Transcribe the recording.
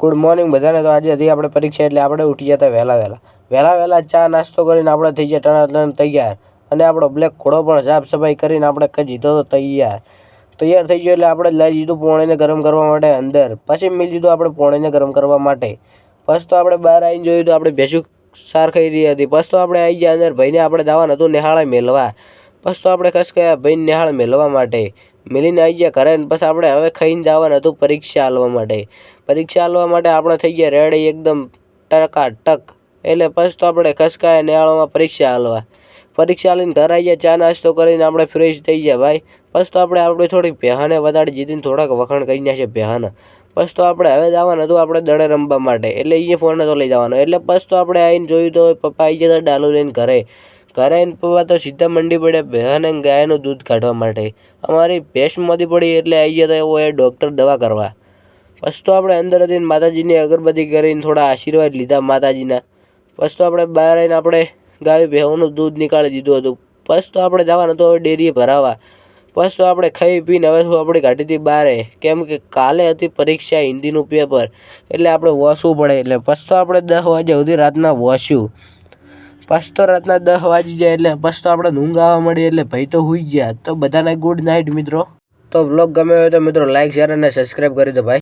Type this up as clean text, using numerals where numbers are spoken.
Good morning બધાને। તો આજે હતી આપણે પરીક્ષા એટલે આપણે ઉઠી જતા વહેલા ચા નાસ્તો કરીને આપણે થઈ ગયા ટણાટણ તૈયાર। અને આપણો બ્લેક ઘોડો પણ સાફ સફાઈ કરીને આપણે કહી દીધો તો તૈયાર થઈ ગયો। એટલે આપણે લઈ દીધું પોણીને ગરમ કરવા માટે અંદર, પછી મિલ દીધું આપણે પોણીને ગરમ કરવા માટે। પછી તો આપણે બહાર આવીને જોયું તો આપણે ભેંસું સાર ખાઈ રહી હતી। પછી તો આપણે આવી ગયા અંદર, ભાઈને આપણે જવાનું હતું નિહાળે મેળવા। પછી તો આપણે ખસ ગયા ભાઈને નિહાળ મેળવા માટે, મિલીને આવી ગયા ઘરે। પછી આપણે હવે ખાઈને જવાનું હતું પરીક્ષા આલવા માટે। પરીક્ષા આલવા માટે આપણે થઈ ગયા રેડી એકદમ ટકાટક। એટલે પછી તો આપણે ખસકાયા નિહાળોમાં પરીક્ષા આલીને ઘર આવી ગયા, ચા નાસ્તો કરીને આપણે ફ્રેશ થઈ ગયા ભાઈ। પછી તો આપણે થોડીક ભેહાને વધારે જીતીને થોડાક વખાણ કરી નાખ્યા ભેહાને। પછી તો આપણે હવે જવાનું હતું આપણે દડે રમવા માટે, એટલે એ ફોન નતો લઈ જવાનો। એટલે પછી તો આપણે આવીને જોયું તો પપ્પા આવી ગયા ડાલુ લઈને ઘરે આવીને પપ્પા તો સીધા મંડી પડ્યા ભેહાને ગાયનું દૂધ કાઢવા માટે। અમારી ભેંસ મોદી પડી એટલે આવી ગયા હતા એવો એ ડૉક્ટર દવા કરવા। પછી તો આપણે અંદર જઈને માતાજીની અગરબત્તી કરીને થોડા આશીર્વાદ લીધા માતાજીના। પછી તો આપણે બહાર આવીને આપણે ગાય ભેંસનું દૂધ નીકાળી દીધું હતું। પછી તો આપણે જવાનું હતું હવે ડેરીએ ભરાવા। પછી તો આપણે ખાઈ પીને હવે આપણી કાઢી હતી બારે, કેમ કે કાલે હતી પરીક્ષા હિન્દીનું પેપર, એટલે આપણે વાંચવું પડે। એટલે પછી તો આપણે 10 વાગ્યા સુધી રાતના વાંચ્યું। પછી તો રાતના 10 વાગી જાય એટલે પછી તો આપણે ઊંઘ આવવા મળી, એટલે ભાઈ તો સૂઈ ગયા। તો બધાને ગુડ નાઇટ મિત્રો। તો વ્લોગ ગમે હોય તો મિત્રો લાઈક શેર અને સબસ્ક્રાઈબ કરી દો ભાઈ।